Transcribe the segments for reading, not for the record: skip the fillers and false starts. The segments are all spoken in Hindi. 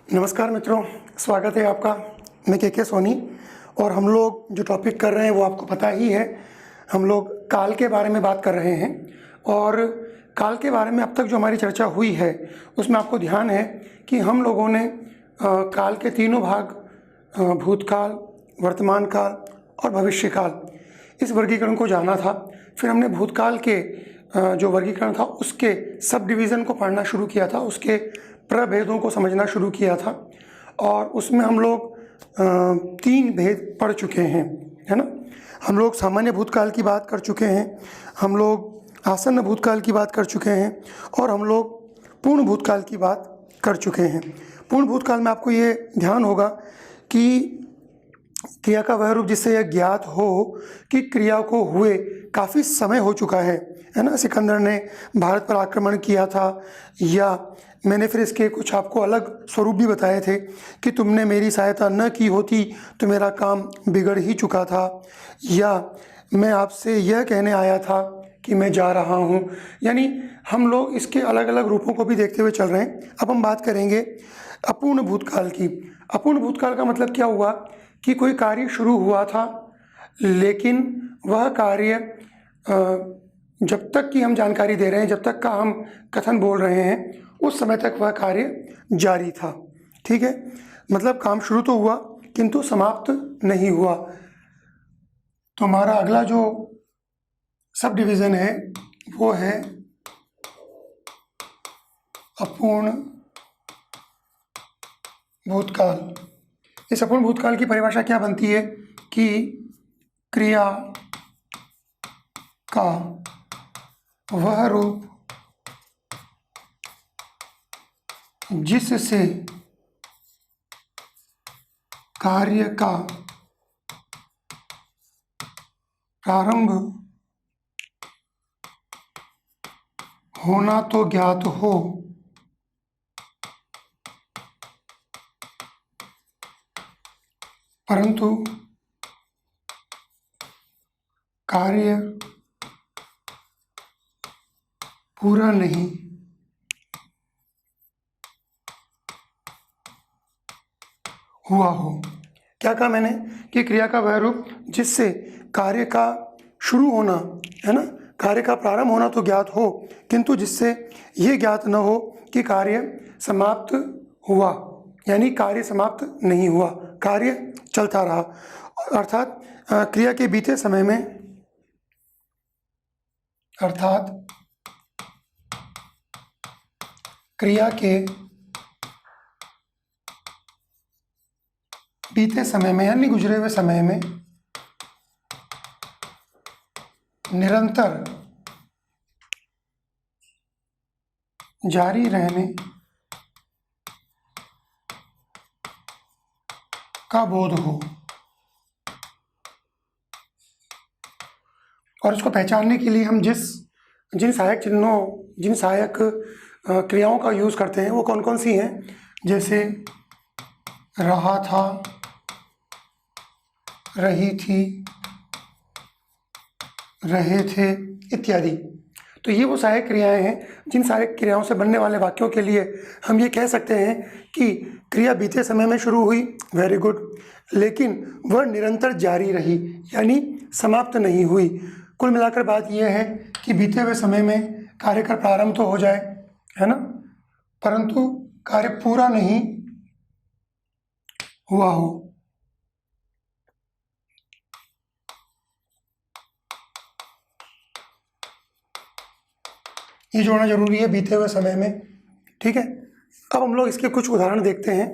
नमस्कार मित्रों, स्वागत है आपका। मैं के सोनी और हम लोग जो टॉपिक कर रहे हैं वो आपको पता ही है। हम लोग काल के बारे में बात कर रहे हैं और काल के बारे में अब तक जो हमारी चर्चा हुई है उसमें आपको ध्यान है कि हम लोगों ने काल के तीनों भाग भूतकाल, वर्तमान काल और भविष्य काल इस वर्गीकरण को जाना था। फिर हमने भूतकाल के जो वर्गीकरण था उसके सब डिवीज़न को पढ़ना शुरू किया था, उसके प्रभेदों को समझना शुरू किया था और उसमें हम लोग 3 भेद पढ़ चुके हैं, है ना। हम लोग सामान्य भूतकाल की बात कर चुके हैं, हम लोग आसन्न भूतकाल की बात कर चुके हैं और हम लोग पूर्ण भूतकाल की बात कर चुके हैं। पूर्ण भूतकाल में आपको ये ध्यान होगा कि क्रिया का वह रूप जिससे यह ज्ञात हो कि क्रिया को हुए काफ़ी समय हो चुका है ना। सिकंदर ने भारत पर आक्रमण किया था, या मैंने फिर इसके कुछ आपको अलग स्वरूप भी बताए थे कि तुमने मेरी सहायता न की होती तो मेरा काम बिगड़ ही चुका था, या मैं आपसे यह कहने आया था कि मैं जा रहा हूँ। यानी हम लोग इसके अलग अलग रूपों को भी देखते हुए चल रहे हैं। अब हम बात करेंगे अपूर्ण भूतकाल की। अपूर्ण भूतकाल का मतलब क्या हुआ कि कोई कार्य शुरू हुआ था लेकिन वह कार्य जब तक की हम जानकारी दे रहे हैं, जब तक का हम कथन बोल रहे हैं, उस समय तक वह कार्य जारी था। ठीक है, मतलब काम शुरू तो हुआ किंतु समाप्त नहीं हुआ। तो हमारा अगला जो सब डिवीज़न है वो है अपूर्ण भूतकाल। इस अपूर्ण भूतकाल की परिभाषा क्या बनती है कि क्रिया का वह रूप जिससे कार्य का प्रारंभ होना तो ज्ञात हो परंतु कार्य पूरा नहीं हुआ हो। क्या कहा मैंने कि क्रिया का वह रूप जिससे कार्य का शुरू होना, है ना, कार्य का प्रारंभ होना तो ज्ञात हो किंतु जिससे ये ज्ञात न हो कि कार्य समाप्त हुआ, यानी कार्य समाप्त नहीं हुआ, कार्य चलता रहा। अर्थात क्रिया के बीते समय में, अर्थात क्रिया के बीते समय में यानी गुजरे हुए समय में निरंतर जारी रहने का बोध हो। और इसको पहचानने के लिए हम जिन सहायक चिन्हों, जिन सहायक क्रियाओं का यूज़ करते हैं वो कौन कौन सी हैं, जैसे रहा था, रही थी, रहे थे इत्यादि। तो ये वो सहायक क्रियाएं हैं जिन सहायक क्रियाओं से बनने वाले वाक्यों के लिए हम ये कह सकते हैं कि क्रिया बीते समय में शुरू हुई, वेरी गुड, लेकिन वह निरंतर जारी रही यानी समाप्त नहीं हुई। कुल मिलाकर बात यह है कि बीते हुए समय में कार्य का प्रारंभ तो हो जाए, है ना, परंतु कार्य पूरा नहीं हुआ हो। ये जोड़ना जरूरी है बीते हुए समय में। ठीक है, अब हम लोग इसके कुछ उदाहरण देखते हैं।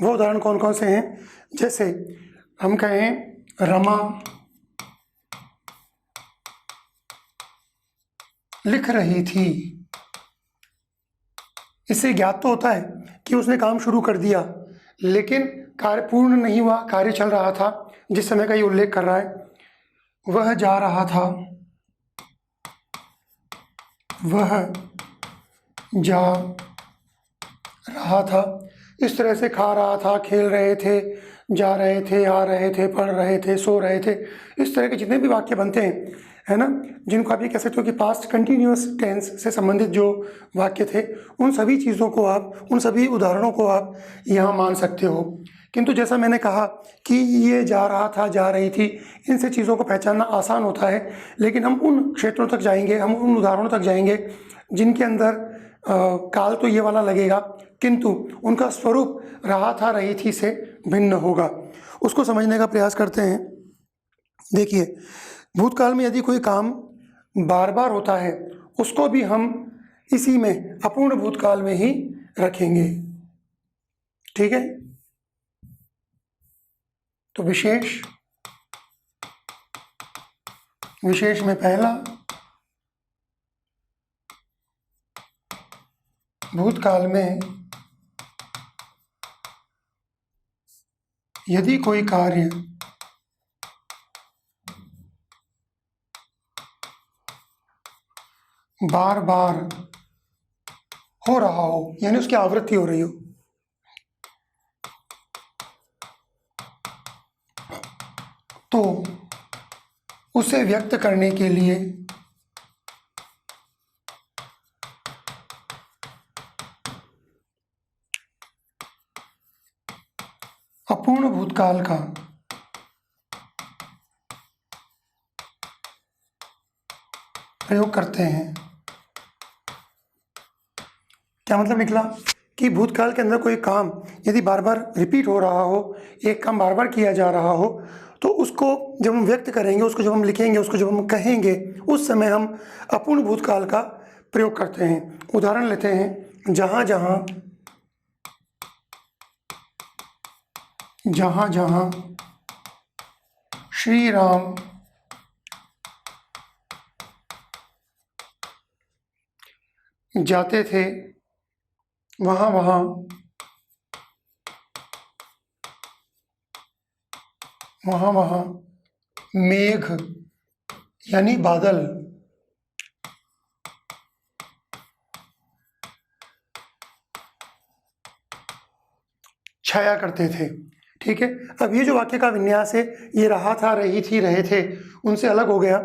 वो उदाहरण कौन कौन से हैं, जैसे हम कहें रमा लिख रही थी। इससे ज्ञात तो होता है कि उसने काम शुरू कर दिया लेकिन कार्य पूर्ण नहीं हुआ, कार्य चल रहा था जिस समय का ये उल्लेख कर रहा है। वह जा रहा था, वह जा रहा था, इस तरह से खा रहा था, खेल रहे थे, जा रहे थे, आ रहे थे, पढ़ रहे थे, सो रहे थे, इस तरह के जितने भी वाक्य बनते हैं, है ना, जिनको आप ये कह सकते हो कि पास्ट कंटिन्यूअस टेंस से संबंधित जो वाक्य थे, उन सभी चीज़ों को आप, उन सभी उदाहरणों को आप यहाँ मान सकते हो। किंतु जैसा मैंने कहा कि ये जा रहा था, जा रही थी, इनसे चीज़ों को पहचानना आसान होता है, लेकिन हम उन क्षेत्रों तक जाएंगे, हम उन उदाहरणों तक जाएंगे जिनके अंदर काल तो ये वाला लगेगा, किंतु उनका स्वरूप रहा था, रही थी से भिन्न होगा। उसको समझने का प्रयास करते हैं। देखिए, भूतकाल में यदि कोई काम बार बार होता है, उसको भी हम इसी में अपूर्ण भूतकाल में ही रखेंगे। ठीक है, तो विशेष में पहला, भूतकाल में यदि कोई कार्य बार बार हो रहा हो, यानी उसकी आवृत्ति हो रही हो, तो उसे व्यक्त करने के लिए अपूर्ण भूतकाल का प्रयोग करते हैं। क्या मतलब निकला कि भूतकाल के अंदर कोई काम यदि बार बार रिपीट हो रहा हो, एक काम बार बार किया जा रहा हो, तो उसको जब हम व्यक्त करेंगे, उसको जब हम लिखेंगे, उसको जब हम कहेंगे, उस समय हम अपूर्ण भूतकाल का प्रयोग करते हैं। उदाहरण लेते हैं, जहाँ जहाँ श्री राम जाते थे, वहाँ वहाँ मेघ यानी बादल छाया करते थे। ठीक है, अब ये जो वाक्य का विन्यास है, ये रहा था, रही थी, रहे थे, उनसे अलग हो गया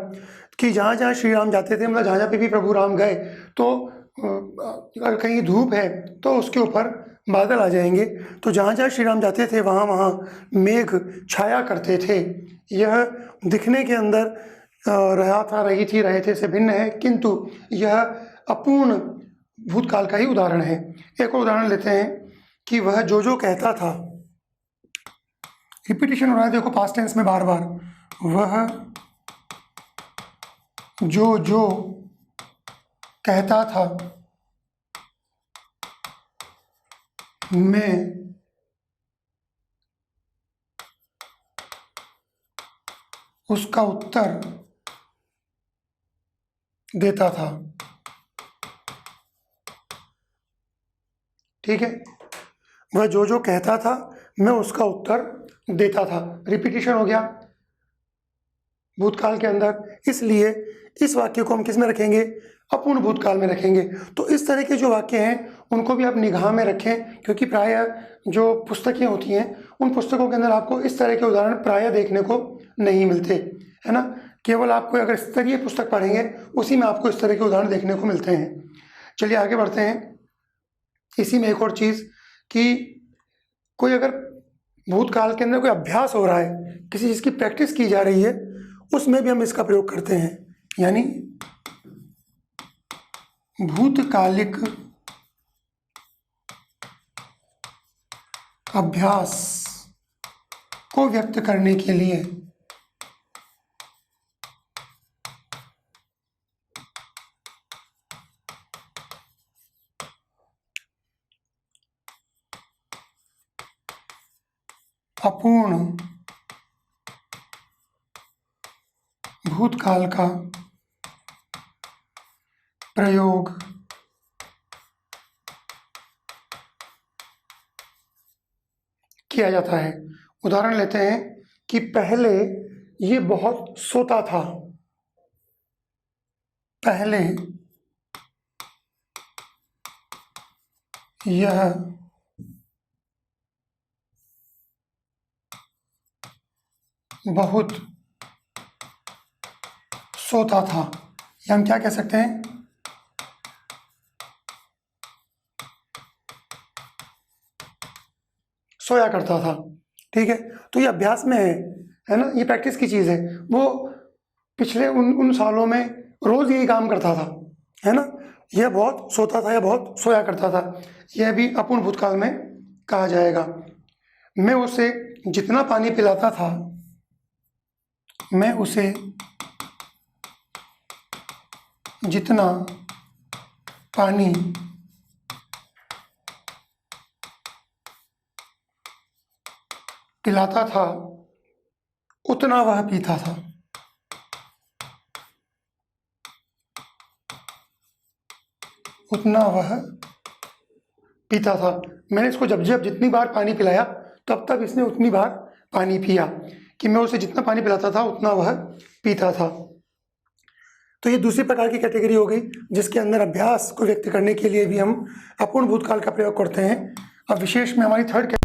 कि जहाँ जहाँ श्री राम जाते थे, मतलब जहाँ जहाँ पे भी प्रभु राम गए, तो अगर कहीं धूप है तो उसके ऊपर बादल आ जाएंगे। तो जहाँ जहाँ श्री राम जाते थे, वहाँ वहाँ मेघ छाया करते थे। यह दिखने के अंदर रहा था, रही थी, रहे थे से भिन्न है, किंतु यह अपूर्ण भूतकाल का ही उदाहरण है। एक और उदाहरण लेते हैं कि वह जो कहता था, रिपीटिशन हो रहा है, देखो पास्ट टेंस में बार बार, वह जो कहता था, मैं उसका उत्तर देता था। ठीक है, वह जो कहता था, मैं उसका उत्तर देता था। रिपीटिशन हो गया भूतकाल के अंदर, इसलिए इस वाक्य को हम किस में रखेंगे? अपूर्ण भूतकाल में रखेंगे। तो इस तरह के जो वाक्य हैं उनको भी आप निगाह में रखें, क्योंकि प्रायः जो पुस्तकें होती हैं उन पुस्तकों के अंदर आपको इस तरह के उदाहरण प्रायः देखने को नहीं मिलते, है ना। केवल आपको अगर स्तरीय पुस्तक पढ़ेंगे उसी में आपको इस तरह के उदाहरण देखने को मिलते हैं। चलिए आगे बढ़ते हैं। इसी में एक और चीज़ कि कोई अगर भूतकाल के अंदर कोई अभ्यास हो रहा है, किसी चीज़ की प्रैक्टिस की जा रही है, उसमें भी हम इसका प्रयोग करते हैं। यानी भूतकालिक अभ्यास को व्यक्त करने के लिए अपूर्ण भूतकाल का प्रयोग किया जाता है। उदाहरण लेते हैं कि पहले ये बहुत सोता था, पहले यह बहुत सोता था, या हम क्या कह सकते हैं, सोया करता था। ठीक है, तो ये अभ्यास में है ना, ये प्रैक्टिस की चीज़ है। वो पिछले उन सालों में रोज़ यही काम करता था, है ना। यह बहुत सोता था या बहुत सोया करता था, यह भी अपूर्ण भूतकाल में कहा जाएगा। मैं उसे जितना पानी पिलाता था, मैं उसे जितना पानी पिलाता था उतना वह पीता था। उतना वह पीता था। मैंने इसको जब जब जितनी बार पानी पिलाया तब तब इसने उतनी बार पानी पिया, कि मैं उसे जितना पानी पिलाता था उतना वह पीता था। तो ये दूसरी प्रकार की कैटेगरी हो गई, जिसके अंदर अभ्यास को व्यक्त करने के लिए भी हम अपूर्ण भूतकाल का प्रयोग करते हैं। अब विशेष में हमारी थर्ड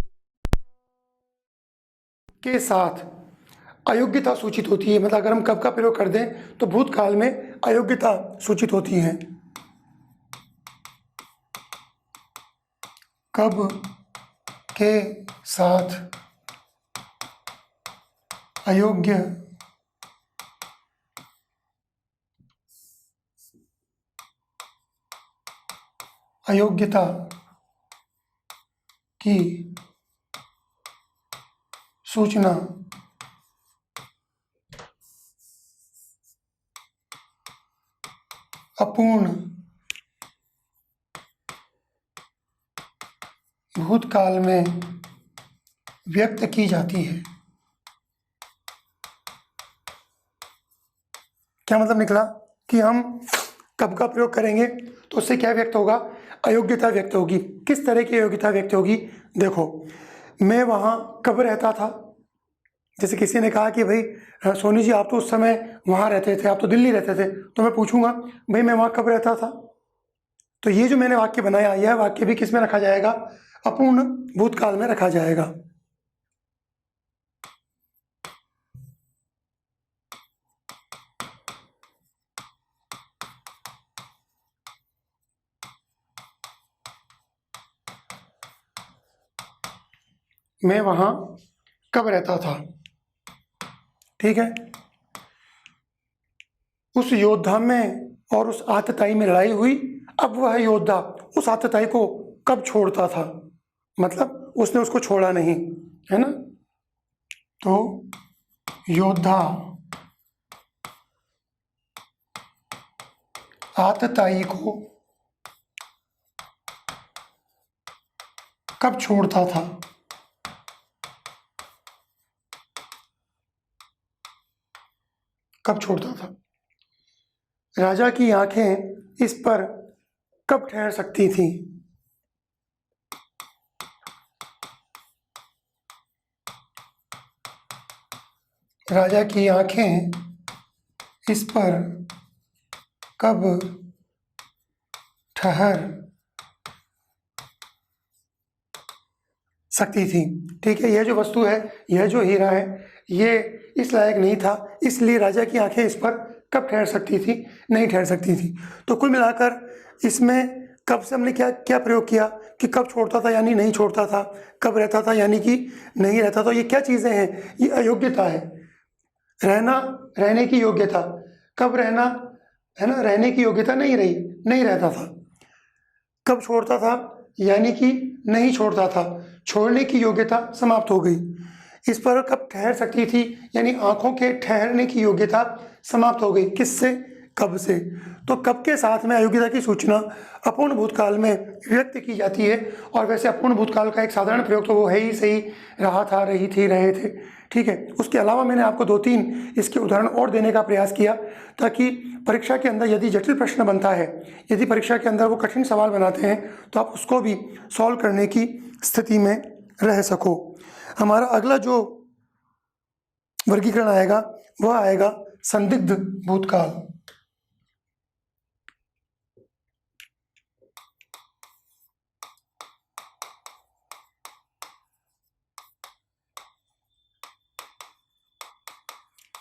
के साथ अयोग्यता सूचित होती है। मतलब अगर हम कब का प्रयोग कर दें तो भूतकाल में अयोग्यता सूचित होती है। कब के साथ अयोग्य अयोग्यता की सूचना अपूर्ण भूतकाल में व्यक्त की जाती है। क्या मतलब निकला कि हम कब का प्रयोग करेंगे तो उससे क्या व्यक्त होगा, अयोग्यता व्यक्त होगी। किस तरह की अयोग्यता व्यक्त होगी, देखो, मैं वहाँ कब रहता था। जैसे किसी ने कहा कि भाई सोनी जी आप तो उस समय वहाँ रहते थे, आप तो दिल्ली रहते थे, तो मैं पूछूंगा भाई मैं वहाँ कब रहता था। तो ये जो मैंने वाक्य बनाया, यह वाक्य भी किस में रखा जाएगा, अपूर्ण भूतकाल में रखा जाएगा। मैं वहाँ कब रहता था, ठीक है। उस योद्धा में और उस आतताई में लड़ाई हुई। अब वह योद्धा उस आतताई को कब छोड़ता था, मतलब उसने उसको छोड़ा नहीं, है ना। तो योद्धा आतताई को कब छोड़ता था, कब छोड़ता था। राजा की आंखें इस पर कब ठहर सकती थी, राजा की आंखें इस पर कब ठहर सकती थी। ठीक है, यह जो वस्तु है, यह जो हीरा है, ये इस लायक नहीं था, इसलिए राजा की आंखें इस पर कब ठहर सकती थी, नहीं ठहर सकती थी। तो कुल मिलाकर इसमें कब से हमने क्या क्या प्रयोग किया कि कब छोड़ता था यानी नहीं छोड़ता था, कब रहता था यानी कि नहीं रहता था। ये क्या चीज़ें हैं, ये अयोग्यता है। रहना, रहने की योग्यता, कब रहना, है ना, रहने की योग्यता नहीं रही, नहीं रहता था। कब छोड़ता था यानी कि नहीं छोड़ता था, छोड़ने की योग्यता समाप्त हो गई। इस पर कब ठहर सकती थी यानी आंखों के ठहरने की योग्यता समाप्त हो गई। किससे, कब से। तो कब के साथ में अयोग्यता की सूचना अपूर्ण भूतकाल में व्यक्त की जाती है। और वैसे अपूर्ण भूतकाल का एक साधारण प्रयोग तो वो है ही सही, रहा था, रही थी, रहे थे, ठीक है। उसके अलावा मैंने आपको 2-3 इसके उदाहरण और देने का प्रयास किया, ताकि परीक्षा के अंदर यदि जटिल प्रश्न बनता है, यदि परीक्षा के अंदर वो कठिन सवाल बनाते हैं, तो आप उसको भी सॉल्व करने की स्थिति में रह सको। हमारा अगला जो वर्गीकरण आएगा वह आएगा संदिग्ध भूतकाल।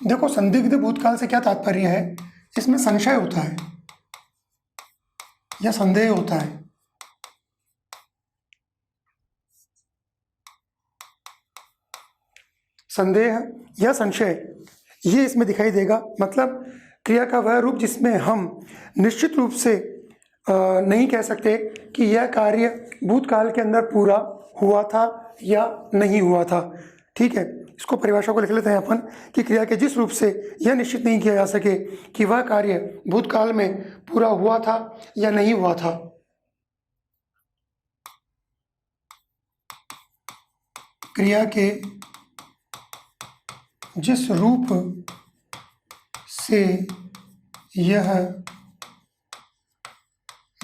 देखो, संदिग्ध भूतकाल से क्या तात्पर्य है, इसमें संशय होता है या संदेह होता है। संदेह या संशय ये इसमें दिखाई देगा। मतलब क्रिया का वह रूप जिसमें हम निश्चित रूप से नहीं कह सकते कि यह कार्य भूतकाल के अंदर पूरा हुआ था या नहीं हुआ था। ठीक है, इसको परिभाषा को लिख लेते हैं अपन कि क्रिया के जिस रूप से यह निश्चित नहीं किया जा सके कि वह कार्य भूतकाल में पूरा हुआ था या नहीं हुआ था। क्रिया के जिस रूप से यह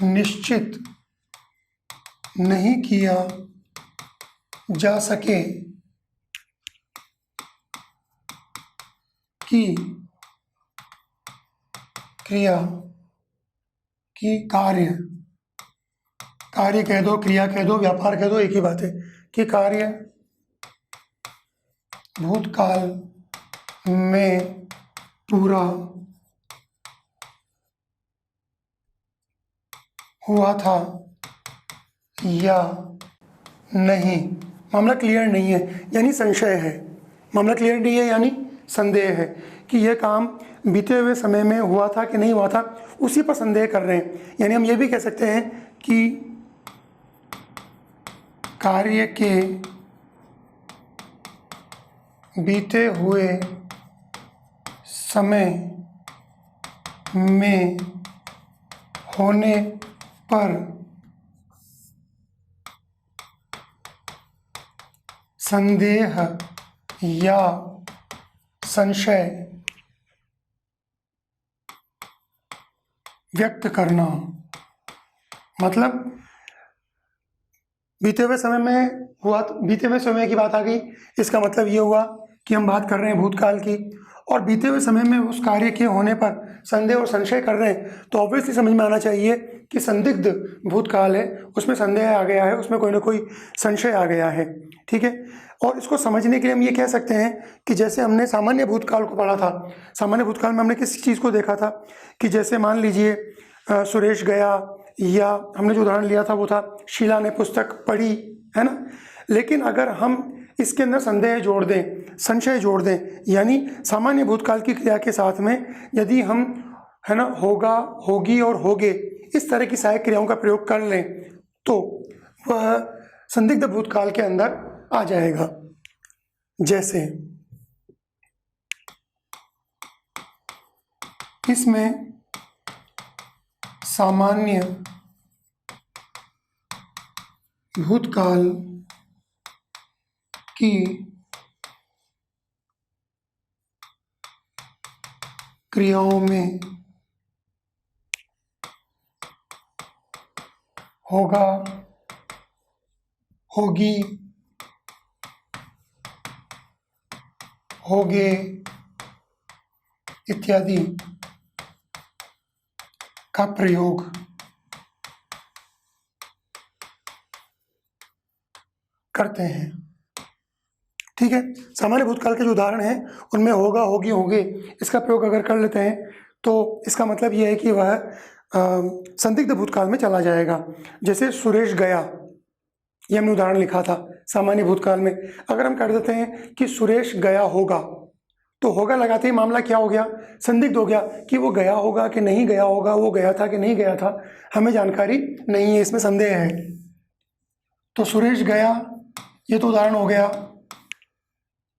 निश्चित नहीं किया जा सके कि क्रिया की कार्य कह दो, क्रिया कह दो, व्यापार कह दो, एक ही बात है कि कार्य भूतकाल में पूरा हुआ था या नहीं। मामला क्लियर नहीं है यानी संशय है। मामला क्लियर नहीं है यानी संदेह है कि यह काम बीते हुए समय में हुआ था कि नहीं हुआ था, उसी पर संदेह कर रहे हैं। यानी हम ये भी कह सकते हैं कि कार्य के बीते हुए समय में होने पर संदेह या संशय व्यक्त करना। मतलब बीते हुए समय में हुआ, बीते हुए समय की बात आ गई, इसका मतलब ये हुआ कि हम बात कर रहे हैं भूतकाल की और बीते हुए समय में उस कार्य के होने पर संदेह और संशय कर रहे हैं, तो ऑब्वियसली समझ में आना चाहिए कि संदिग्ध भूतकाल है, उसमें संदेह आ गया है, उसमें कोई ना कोई संशय आ गया है। ठीक है, और इसको समझने के लिए हम ये कह सकते हैं कि जैसे हमने सामान्य भूतकाल को पढ़ा था, सामान्य भूतकाल में हमने किस चीज़ को देखा था कि जैसे मान लीजिए सुरेश गया, या हमने जो उदाहरण लिया था वो था शीला ने पुस्तक पढ़ी, है ना। लेकिन अगर हम इसके अंदर संदेह जोड़ दें, संशय जोड़ दें, यानी सामान्य भूतकाल की क्रिया के साथ में यदि हम, है ना, होगा, होगी और होगे इस तरह की सहायक क्रियाओं का प्रयोग कर लें तो वह संदिग्ध भूतकाल के अंदर आ जाएगा। जैसे इसमें सामान्य भूतकाल की क्रियाओं में होगा, होगी, होगे इत्यादि का प्रयोग करते हैं। ठीक है, सामान्य भूतकाल के जो उदाहरण हैं उनमें होगा, होगी, होगे इसका प्रयोग अगर कर लेते हैं तो इसका मतलब यह है कि वह संदिग्ध भूतकाल में चला जाएगा। जैसे सुरेश गया, ये हमने उदाहरण लिखा था सामान्य भूतकाल में। अगर हम कर देते हैं कि सुरेश गया होगा, तो होगा लगाते ही मामला क्या हो गया, संदिग्ध हो गया कि वो गया होगा कि नहीं गया होगा, वो गया था कि नहीं गया था, हमें जानकारी नहीं है, इसमें संदेह है। तो सुरेश गया, ये तो उदाहरण हो गया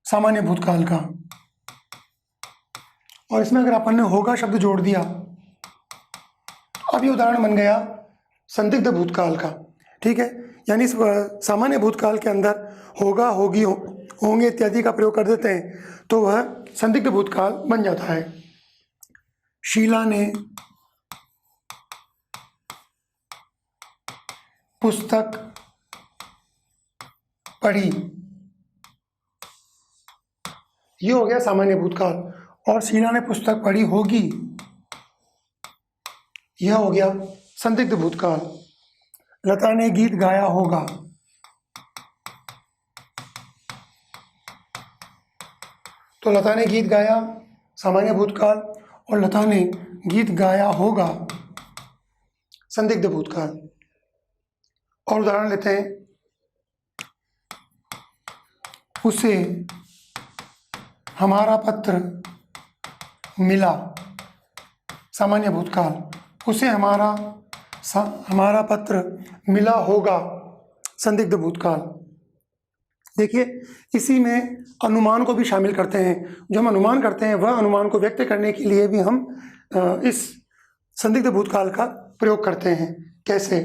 सामान्य भूतकाल का, और इसमें अगर अपन ने होगा शब्द जोड़ दिया, अब ये उदाहरण बन गया संदिग्ध भूतकाल का। ठीक है, यानी इस सामान्य भूतकाल के अंदर होगा, होगी, होंगे इत्यादि का प्रयोग कर देते हैं तो वह संदिग्ध भूतकाल बन जाता है। शीला ने पुस्तक पढ़ी, ये हो गया सामान्य भूतकाल। और शीला ने पुस्तक पढ़ी होगी, यह हो गया संदिग्ध भूतकाल। लता ने गीत गाया होगा, तो लता ने गीत गाया सामान्य भूतकाल और लता ने गीत गाया होगा संदिग्ध भूतकाल। और उदाहरण लेते हैं, उसे हमारा पत्र मिला सामान्य भूतकाल। उसे हमारा पत्र मिला होगा संदिग्ध भूतकाल। देखिए, इसी में अनुमान को भी शामिल करते हैं। जो हम अनुमान करते हैं वह अनुमान को व्यक्त करने के लिए भी हम इस संदिग्ध भूतकाल का प्रयोग करते हैं। कैसे?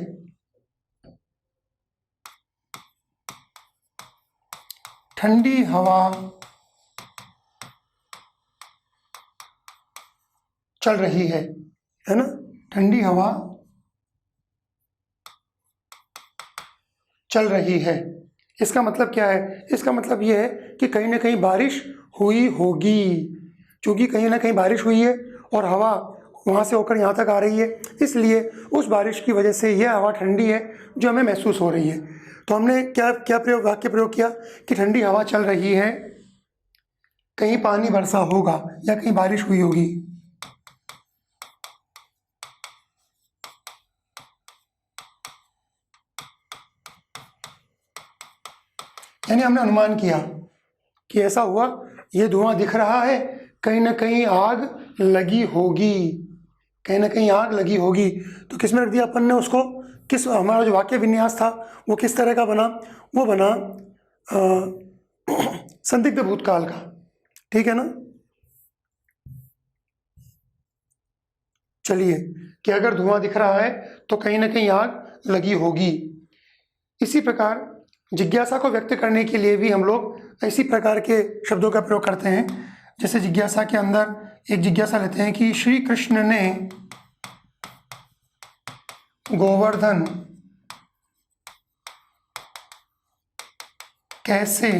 ठंडी हवा चल रही है ना? ठंडी हवा चल रही है। इसका मतलब क्या है? इसका मतलब यह है कि कहीं ना कहीं बारिश हुई होगी। क्योंकि कहीं ना कहीं बारिश हुई है और हवा वहाँ से होकर यहाँ तक आ रही है, इसलिए उस बारिश की वजह से यह हवा ठंडी है जो हमें महसूस हो रही है। तो हमने क्या वाक्य प्रयोग किया कि ठंडी हवा चल रही है, कहीं पानी बरसा होगा या कहीं बारिश हुई होगी। यानी हमने अनुमान किया कि ऐसा हुआ, ये धुआं दिख रहा है, कहीं ना कहीं आग लगी होगी, कहीं ना कहीं आग लगी होगी। तो किस में रख दिया अपन ने उसको? किस, हमारा जो वाक्य विन्यास था वो किस तरह का बना? वो बना संदिग्ध भूतकाल का। ठीक है ना? चलिए, कि अगर धुआं दिख रहा है तो कहीं ना कहीं आग लगी होगी। इसी प्रकार जिज्ञासा को व्यक्त करने के लिए भी हम लोग इसी प्रकार के शब्दों का प्रयोग करते हैं। जैसे जिज्ञासा के अंदर एक जिज्ञासा लेते हैं कि श्री कृष्ण ने गोवर्धन कैसे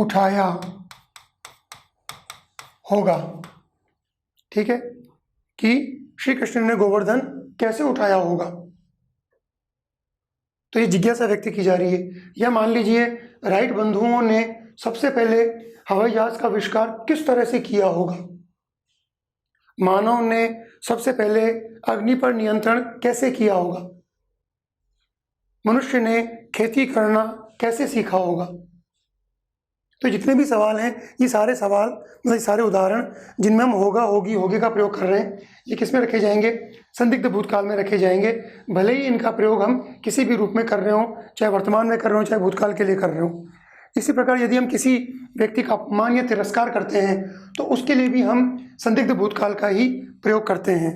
उठाया होगा। ठीक है, कि श्री कृष्ण ने गोवर्धन कैसे उठाया होगा। तो ये जिज्ञासा व्यक्त की जा रही है। या मान लीजिए राइट बंधुओं ने सबसे पहले हवाई जहाज का आविष्कार किस तरह से किया होगा। मानव ने सबसे पहले अग्नि पर नियंत्रण कैसे किया होगा। मनुष्य ने खेती करना कैसे सीखा होगा। तो जितने भी सवाल हैं, ये सारे सवाल, मतलब सारे उदाहरण जिनमें हम होगा, होगी, होगे का प्रयोग कर रहे हैं, ये किस में रखे जाएंगे? संदिग्ध भूतकाल में रखे जाएंगे। भले ही इनका प्रयोग हम किसी भी रूप में कर रहे हों, चाहे वर्तमान में कर रहे हों, चाहे भूतकाल के लिए कर रहे हों। इसी प्रकार यदि हम किसी व्यक्ति का अपमान या तिरस्कार करते हैं तो उसके लिए भी हम संदिग्ध भूतकाल का ही प्रयोग करते हैं।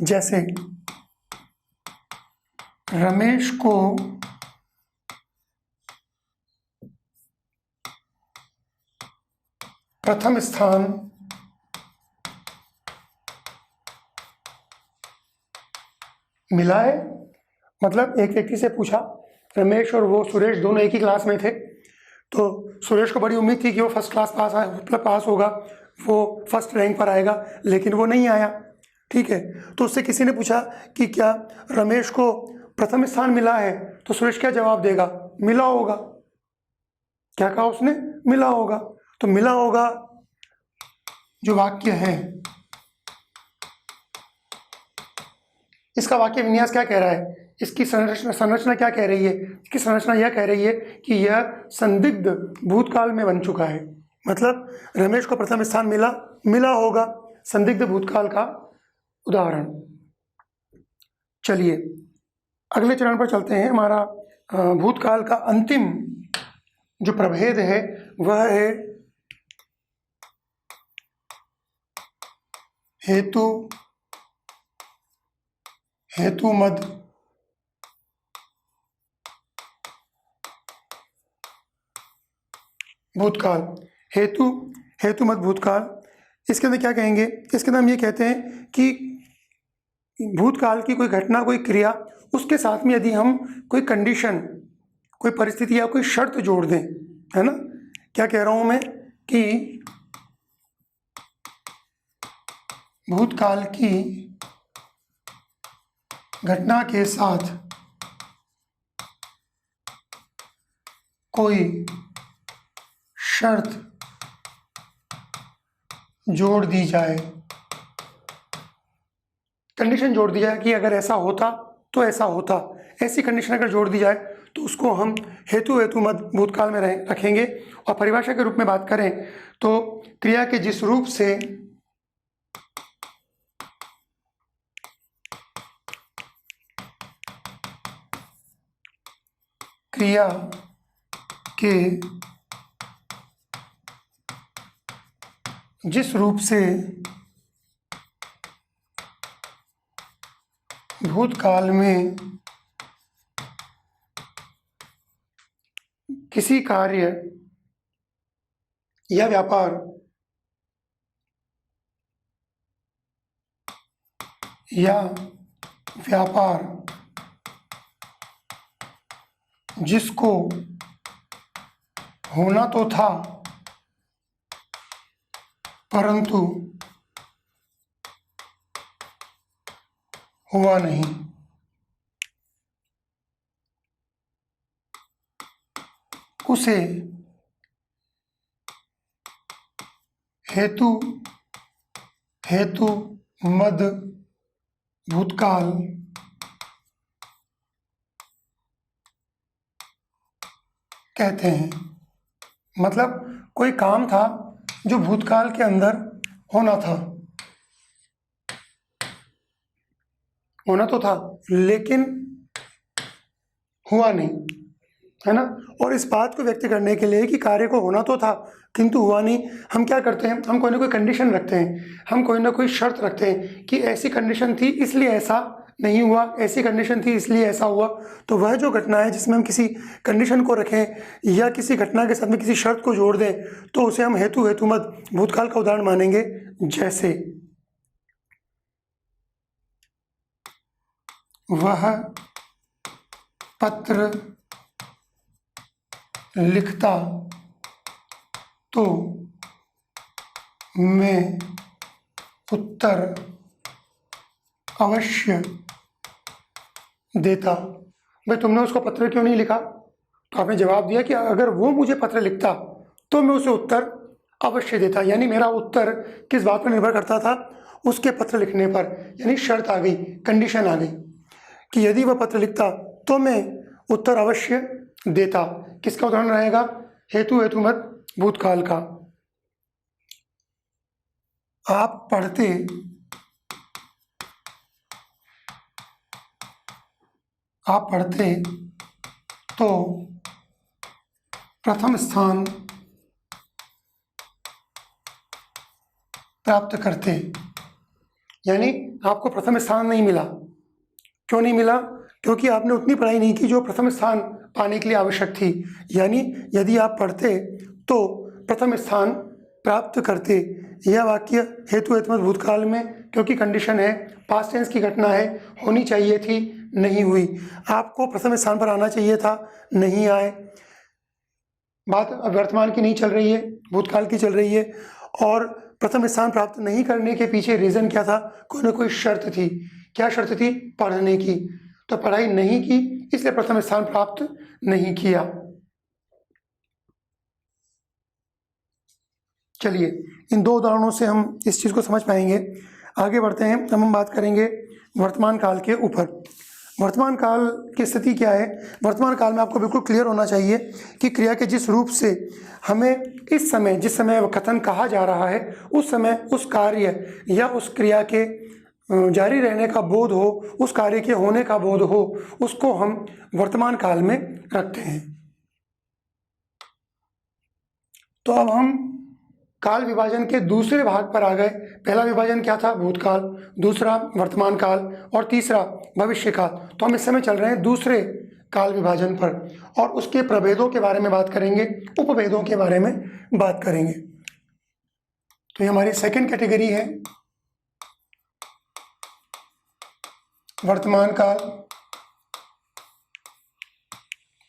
जैसे रमेश को प्रथम स्थान मिला है। मतलब एक व्यक्ति से पूछा, रमेश और वो सुरेश दोनों एक ही क्लास में थे, तो सुरेश को बड़ी उम्मीद थी कि वो फर्स्ट क्लास पास होगा, वो फर्स्ट रैंक पर आएगा, लेकिन वो नहीं आया। ठीक है, तो उससे किसी ने पूछा कि क्या रमेश को प्रथम स्थान मिला है? तो सुरेश क्या जवाब देगा? मिला होगा। क्या कहा उसने? मिला होगा। तो मिला होगा जो वाक्य है, इसका वाक्य विन्यास क्या कह रहा है? इसकी संरचना क्या कह रही है? इसकी संरचना यह कह रही है कि यह संदिग्ध भूतकाल में बन चुका है। मतलब रमेश को प्रथम स्थान मिला होगा, संदिग्ध भूतकाल का उदाहरण। चलिए अगले चरण पर चलते हैं। हमारा भूतकाल का अंतिम जो प्रभेद है वह है हेतुमद भूतकाल। हेतुमद भूतकाल, इसके अंदर क्या कहेंगे? इसके अंदर हम ये कहते हैं कि भूतकाल की कोई घटना, कोई क्रिया, उसके साथ में यदि हम कोई कंडीशन, कोई परिस्थिति या कोई शर्त जोड़ दें, है ना? क्या कह रहा हूं मैं कि भूतकाल की घटना के साथ कोई शर्त जोड़ दी जाए कंडीशन जोड़ दी जाए कि अगर ऐसा होता तो ऐसा होता, ऐसी कंडीशन अगर जोड़ दी जाए तो उसको हम हेतु हेतुमत भूतकाल में रखेंगे। और परिभाषा के रूप में बात करें तो क्रिया के जिस रूप से क्रिया के जिस रूप से भूतकाल में किसी कार्य या व्यापार जिसको होना तो था परंतु हुआ नहीं, उसे हेतु मद भूतकाल कहते हैं। मतलब कोई काम था जो भूतकाल के अंदर होना तो था लेकिन हुआ नहीं, है ना। और इस बात को व्यक्त करने के लिए कि कार्य को होना तो था किंतु हुआ नहीं, हम क्या करते हैं, हम कोई ना कोई कंडीशन रखते हैं, हम कोई ना कोई शर्त रखते हैं कि ऐसी कंडीशन थी इसलिए ऐसा नहीं हुआ, ऐसी कंडीशन थी इसलिए ऐसा हुआ। तो वह जो घटना है जिसमें हम किसी कंडीशन को रखें या किसी घटना के साथ में किसी शर्त को जोड़ दें तो उसे हम हेतु हेतुमत भूतकाल का उदाहरण मानेंगे। जैसे वह पत्र लिखता तो मैं उत्तर अवश्य देता। भाई तुमने उसको पत्र क्यों नहीं लिखा? तो आपने जवाब दिया कि अगर वो मुझे पत्र लिखता तो मैं उसे उत्तर अवश्य देता। यानी मेरा उत्तर किस बात पर निर्भर करता था? उसके पत्र लिखने पर। यानी शर्त आ गई, कंडीशन आ गई कि यदि वह पत्र लिखता तो मैं उत्तर अवश्य देता। किसका उदाहरण रहेगा? हेतु हेतुमत भूतकाल का। आप पढ़ते तो प्रथम स्थान प्राप्त करते। यानी आपको प्रथम स्थान नहीं मिला। क्यों नहीं मिला? क्योंकि आपने उतनी पढ़ाई नहीं की जो प्रथम स्थान पाने के लिए आवश्यक थी। यानी यदि आप पढ़ते तो प्रथम स्थान प्राप्त करते। यह वाक्य हेतु हेतुमत भूतकाल में, क्योंकि कंडीशन है, पास्ट टेंस की घटना है, होनी चाहिए थी, नहीं हुई। आपको प्रथम स्थान पर आना चाहिए था, नहीं आए। बात अब वर्तमान की नहीं चल रही है, भूतकाल की चल रही है। और प्रथम स्थान प्राप्त नहीं करने के पीछे रीजन क्या था? कोई ना कोई शर्त थी। क्या शर्त थी? पढ़ने की। तो पढ़ाई नहीं की इसलिए प्रथम स्थान प्राप्त नहीं किया। चलिए इन दो उदाहरणों से हम इस चीज को समझ पाएंगे। आगे बढ़ते हैं। अब हम बात करेंगे वर्तमान काल के ऊपर। वर्तमान काल की स्थिति क्या है? वर्तमान काल में आपको बिल्कुल क्लियर होना चाहिए कि क्रिया के जिस रूप से हमें इस समय, जिस समय वह कथन कहा जा रहा है, उस समय उस कार्य या उस क्रिया के जारी रहने का बोध हो, उस कार्य के होने का बोध हो, उसको हम वर्तमान काल में रखते हैं। तो अब हम काल विभाजन के दूसरे भाग पर आ गए। पहला विभाजन क्या था? भूतकाल। दूसरा वर्तमान काल और तीसरा भविष्य काल। तो हम इस समय चल रहे हैं दूसरे काल विभाजन पर और उसके प्रभेदों के बारे में बात करेंगे, उपभेदों के बारे में बात करेंगे। तो ये हमारी सेकंड कैटेगरी है, वर्तमान काल।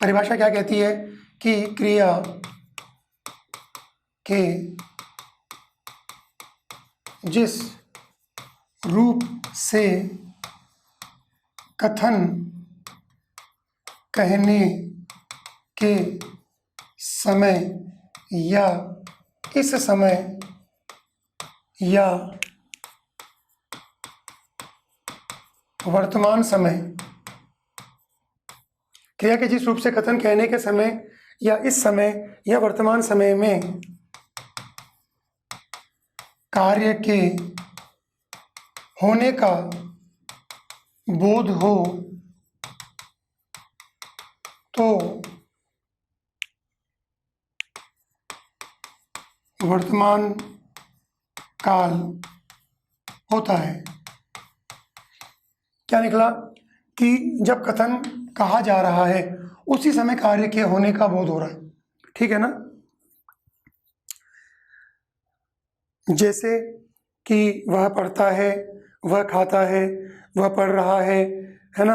परिभाषा क्या कहती है कि क्रिया के जिस रूप से कथन कहने के समय या इस समय या वर्तमान समय, क्रिया के जिस रूप से कथन कहने के समय या इस समय या वर्तमान समय में कार्य के होने का बोध हो तो वर्तमान काल होता है। क्या निकला कि जब कथन कहा जा रहा है उसी समय कार्य के होने का बोध हो रहा है। ठीक है ना। जैसे कि वह पढ़ता है, वह खाता है, वह पढ़ रहा है ना,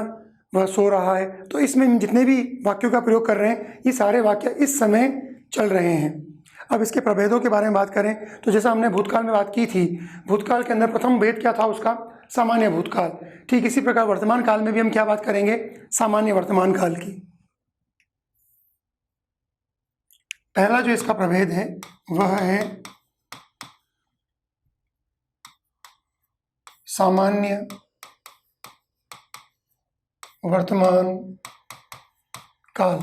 वह सो रहा है। तो इसमें जितने भी वाक्यों का प्रयोग कर रहे हैं ये सारे वाक्य इस समय चल रहे हैं। अब इसके प्रभेदों के बारे में बात करें तो जैसा हमने भूतकाल में बात की थी, भूतकाल के अंदर प्रथम भेद क्या था उसका, सामान्य भूतकाल। ठीक इसी प्रकार वर्तमान काल में भी हम क्या बात करेंगे, सामान्य वर्तमान काल की। पहला जो इसका प्रभेद है वह है सामान्य वर्तमान काल।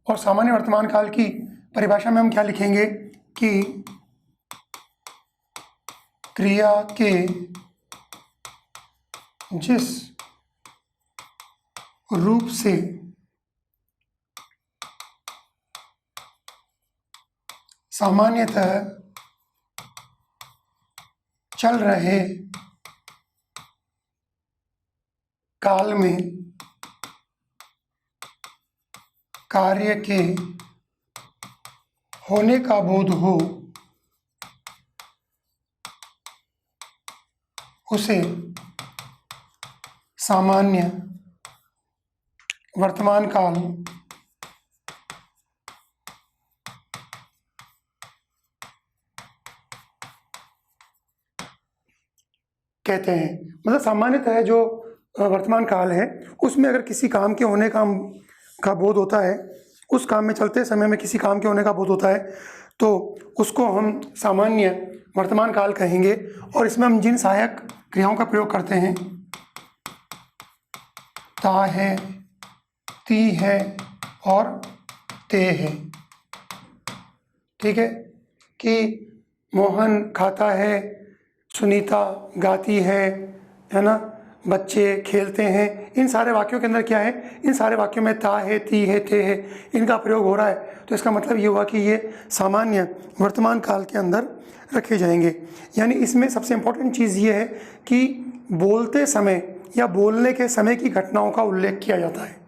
और सामान्य वर्तमान काल की परिभाषा में हम क्या लिखेंगे कि क्रिया के जिस रूप से सामान्यतः चल रहे काल में कार्य के होने का बोध हो उसे सामान्य वर्तमान काल कहते हैं। मतलब सामान्यतः जो वर्तमान काल है उसमें अगर किसी काम के होने का बोध होता है, उस काम में चलते समय में किसी काम के होने का बोध होता है तो उसको हम सामान्य वर्तमान काल कहेंगे। और इसमें हम जिन सहायक क्रियाओं का प्रयोग करते हैं, ता है, ती है और ते है। ठीक है कि मोहन खाता है, सुनीता गाती है ना, बच्चे खेलते हैं। इन सारे वाक्यों के अंदर क्या है, इन सारे वाक्यों में ता है, ती है, ते है, इनका प्रयोग हो रहा है। तो इसका मतलब ये हुआ कि ये सामान्य वर्तमान काल के अंदर रखे जाएंगे। यानी इसमें सबसे इम्पोर्टेंट चीज़ ये है कि बोलते समय या बोलने के समय की घटनाओं का उल्लेख किया जाता है।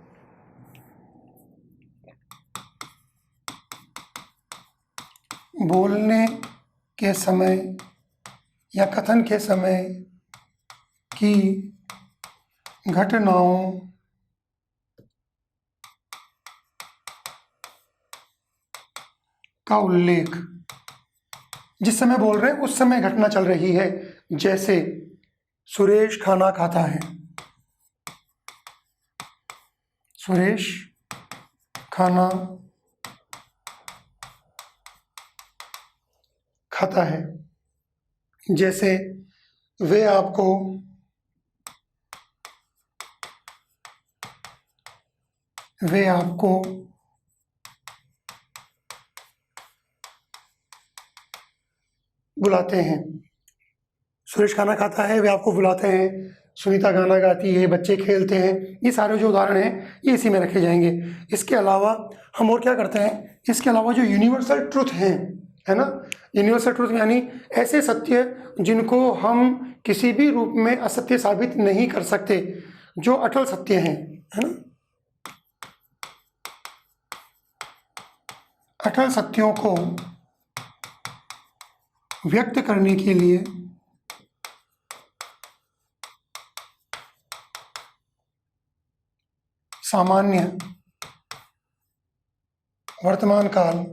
बोलने के समय या कथन के समय की घटनाओं का उल्लेख, जिस समय बोल रहे हैं उस समय घटना चल रही है। जैसे सुरेश खाना खाता है, सुरेश खाना खाता है। जैसे वे आपको बुलाते हैं। सुरेश खाना खाता है, वे आपको बुलाते हैं, सुनीता गाना गाती है, बच्चे खेलते हैं। ये सारे जो उदाहरण हैं ये इसी में रखे जाएंगे। इसके अलावा हम और क्या करते हैं, इसके अलावा जो यूनिवर्सल ट्रुथ हैं, है ना, यूनिवर्सल ट्रुथ यानी ऐसे सत्य जिनको हम किसी भी रूप में असत्य साबित नहीं कर सकते, जो अटल सत्य हैं, है ना। अटल सत्यों को व्यक्त करने के लिए सामान्य वर्तमान काल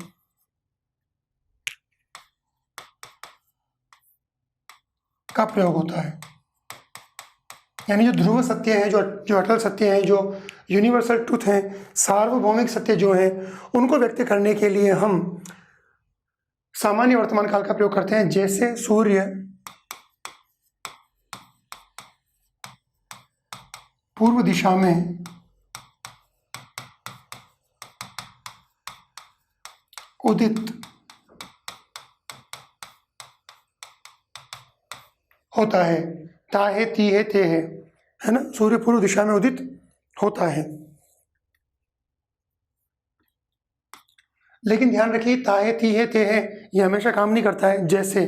का प्रयोग होता है। यानी जो ध्रुव सत्य हैं, जो अटल सत्य हैं, जो यूनिवर्सल ट्रुथ हैं, सार्वभौमिक सत्य जो हैं, उनको व्यक्त करने के लिए हम सामान्य वर्तमान काल का प्रयोग करते हैं। जैसे सूर्य पूर्व दिशा में उदित होता है। ता है, ती है, ते है ना। सूर्य पूर्व दिशा में उदित होता है। लेकिन ध्यान रखिए, ता है, ती है, ते है ये हमेशा काम नहीं करता है। जैसे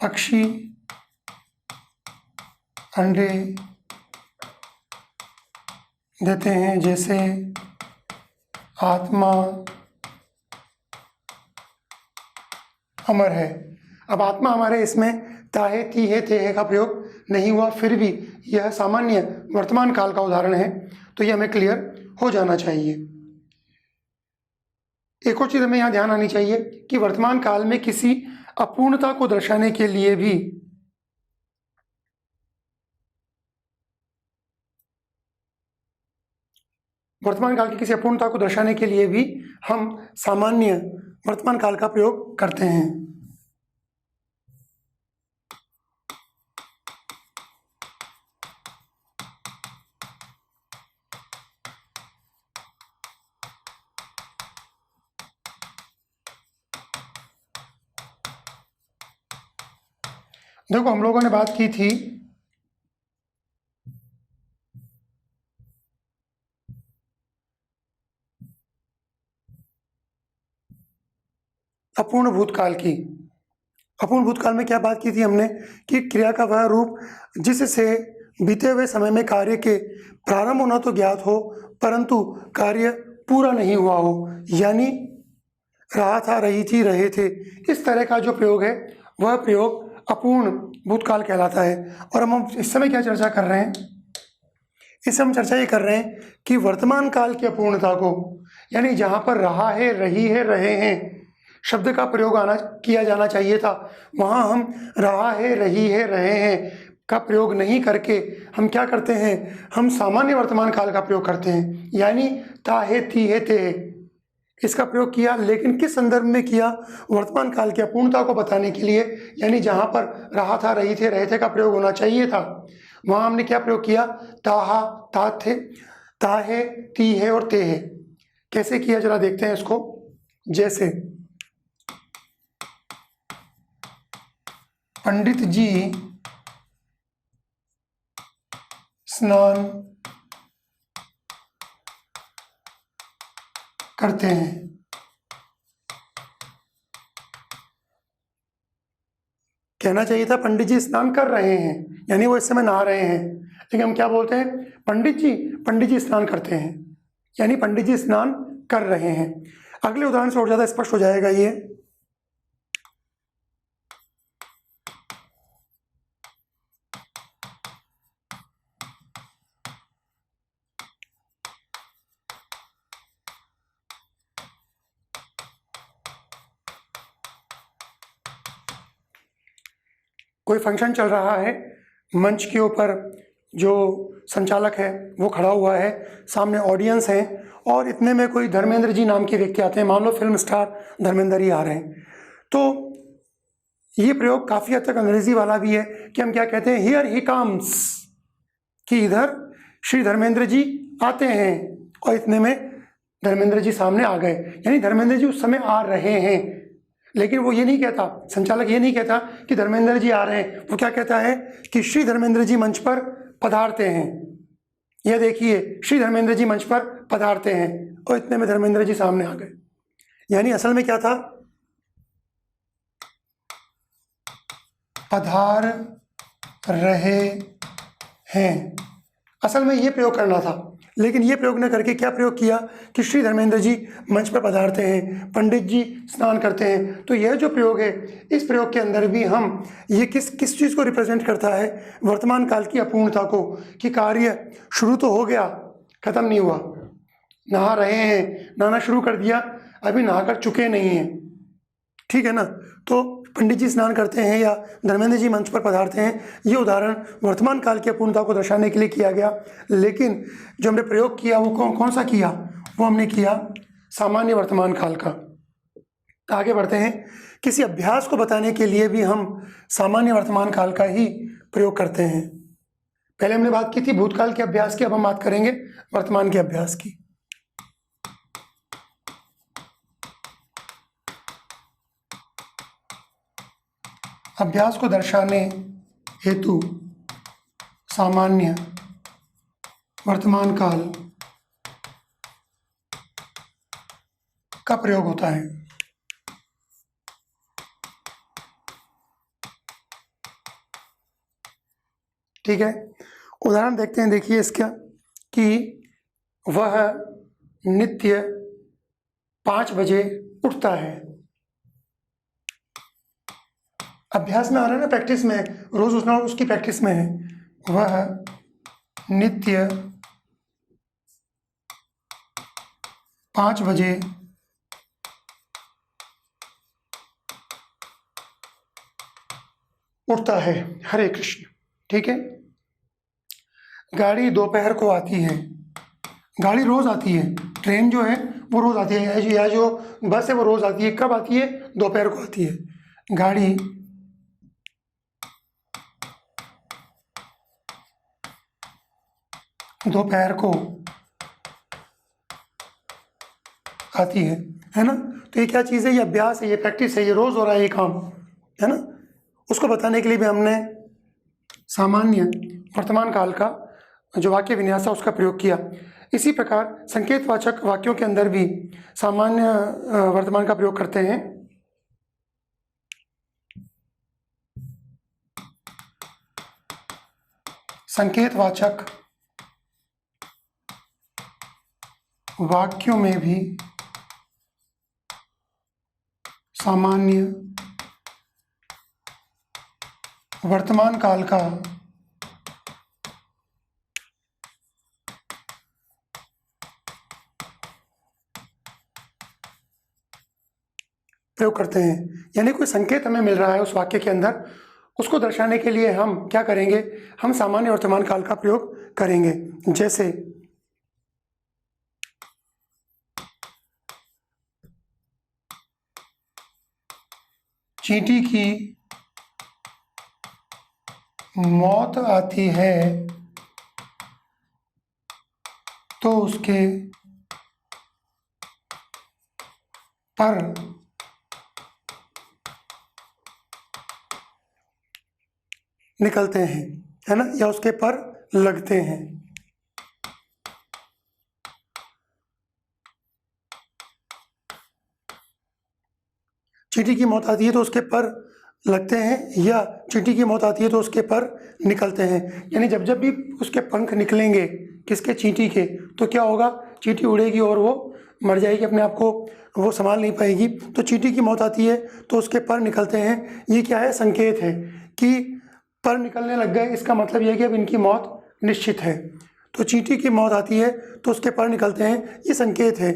पक्षी अंडे देते हैं, जैसे आत्मा अमर है। अब आत्मा अमर है, इसमें ताहे, ती है, ते है का प्रयोग नहीं हुआ, फिर भी यह सामान्य वर्तमान काल का उदाहरण है, तो यह हमें क्लियर हो जाना चाहिए। एक और चीज हमें यहाँ ध्यान आनी चाहिए कि वर्तमान काल में किसी अपूर्णता को दर्शाने के लिए भी वर्तमान काल की किसी अपूर्णता को दर्शाने के लिए भी हम सामान्य वर्तमान काल का प्रयोग करते हैं। देखो, हम लोगों ने बात की थी अपूर्ण भूतकाल की। अपूर्ण भूतकाल में क्या बात की थी हमने कि क्रिया का वह रूप जिससे बीते हुए समय में कार्य के प्रारंभ होना तो ज्ञात हो, परंतु कार्य पूरा नहीं हुआ हो, यानी रहा था, रही थी, रहे थे, इस तरह का जो प्रयोग है वह प्रयोग अपूर्ण भूतकाल कहलाता है। और हम इस समय क्या चर्चा कर रहे हैं, इस समय हम चर्चा ये कर रहे हैं कि वर्तमान काल की अपूर्णता को, यानी जहाँ पर रहा है, रही है, रहे हैं शब्द का प्रयोग किया जाना चाहिए था, वहाँ हम रहा है, रही है, रहे हैं का प्रयोग नहीं करके हम क्या करते हैं, हम सामान्य वर्तमान काल का प्रयोग करते हैं, यानी ता है, थी है, ते है, इसका प्रयोग किया। लेकिन किस संदर्भ में किया, वर्तमान काल की अपूर्णता को बताने के लिए, यानी जहाँ पर रहा था, रही थे, रहे थे का प्रयोग होना चाहिए था, वहाँ हमने क्या प्रयोग किया, ताहा, ता थे, ता है, ती है और ते है। कैसे किया जरा देखते हैं इसको। जैसे पंडित जी स्नान करते हैं। कहना चाहिए था पंडित जी स्नान कर रहे हैं, यानी वो इस समय नहा रहे हैं, लेकिन हम क्या बोलते हैं, पंडित जी स्नान करते हैं, यानी पंडित जी स्नान कर रहे हैं। अगले उदाहरण से और ज्यादा स्पष्ट हो जाएगा ये। कोई फंक्शन चल रहा है, मंच के ऊपर जो संचालक है वो खड़ा हुआ है, सामने ऑडियंस है, और इतने में कोई धर्मेंद्र जी नाम के व्यक्ति आते हैं, मान लो फिल्म स्टार धर्मेंद्र ही आ रहे हैं। तो ये प्रयोग काफ़ी हद तक अंग्रेजी वाला भी है कि हम क्या कहते हैं, हियर ही कम्स, कि इधर श्री धर्मेंद्र जी आते हैं, और इतने में धर्मेंद्र जी सामने आ गए, यानी धर्मेंद्र जी उस समय आ रहे हैं। लेकिन वो ये नहीं कहता, संचालक ये नहीं कहता कि धर्मेंद्र जी आ रहे हैं, वो क्या कहता है कि श्री धर्मेंद्र जी मंच पर पधारते हैं, यह देखिए श्री धर्मेंद्र जी मंच पर पधारते हैं, और इतने में धर्मेंद्र जी सामने आ गए। यानी असल में क्या था, पधार रहे हैं, असल में ये प्रयोग करना था। लेकिन ये प्रयोग न करके क्या प्रयोग किया कि श्री धर्मेंद्र जी मंच पर पधारते हैं, पंडित जी स्नान करते हैं। तो यह जो प्रयोग है, इस प्रयोग के अंदर भी हम ये किस चीज़ को रिप्रेजेंट करता है, वर्तमान काल की अपूर्णता को, कि कार्य शुरू तो हो गया, खत्म नहीं हुआ, नहा रहे हैं, नहाना शुरू कर दिया, अभी नहा कर चुके नहीं हैं, ठीक है ना। तो पंडित जी स्नान करते हैं या धर्मेंद्र जी मंच पर पधारते हैं, ये उदाहरण वर्तमान काल की अपूर्णता को दर्शाने के लिए किया गया। लेकिन जो हमने प्रयोग किया वो कौन सा किया, वो हमने किया सामान्य वर्तमान काल का। आगे बढ़ते हैं। किसी अभ्यास को बताने के लिए भी हम सामान्य वर्तमान काल का ही प्रयोग करते हैं। पहले हमने बात की थी भूतकाल के अभ्यास की, अब हम बात करेंगे वर्तमान के अभ्यास की। अभ्यास को दर्शाने हेतु सामान्य वर्तमान काल का प्रयोग होता है। ठीक है, उदाहरण देखते हैं। देखिए इसका कि वह नित्य 5 बजे उठता है। अभ्यास में आ रहा है ना, प्रैक्टिस में, रोज उठना उसकी प्रैक्टिस में है। वह नित्य 5 बजे उठता है। हरे कृष्ण। ठीक है, गाड़ी दोपहर को आती है। गाड़ी रोज आती है, ट्रेन जो है वो रोज आती है, या जो बस है वो रोज आती है। कब आती है? दोपहर को आती है। गाड़ी दोपहर को आती है ना। तो ये क्या चीज़ है? ये अभ्यास है, ये प्रैक्टिस है, ये रोज हो रहा है ये काम, है ना। उसको बताने के लिए भी हमने सामान्य वर्तमान काल का जो वाक्य विन्यास है उसका प्रयोग किया। इसी प्रकार संकेतवाचक वाक्यों के अंदर भी सामान्य वर्तमान का प्रयोग करते हैं। संकेतवाचक वाक्यों में भी सामान्य वर्तमान काल का प्रयोग करते हैं। यानी कोई संकेत हमें मिल रहा है उस वाक्य के अंदर, उसको दर्शाने के लिए हम क्या करेंगे? हम सामान्य वर्तमान काल का प्रयोग करेंगे। जैसे चींटी की मौत आती है तो उसके पर निकलते हैं, है ना, या उसके पर लगते हैं। चींटी की मौत आती है तो उसके पर लगते हैं, या चींटी की मौत आती है तो उसके पर निकलते हैं। यानी जब जब भी उसके पंख निकलेंगे, किसके? चींटी के, तो क्या होगा? चींटी उड़ेगी और वो मर जाएगी, अपने आप को वो संभाल नहीं पाएगी। तो चींटी की मौत आती है तो उसके पर निकलते हैं। ये क्या है? संकेत है कि पर निकलने लग गए। इसका मतलब यह है कि अब इनकी मौत निश्चित है। तो चींटी की मौत आती है तो उसके पर निकलते हैं, ये संकेत है।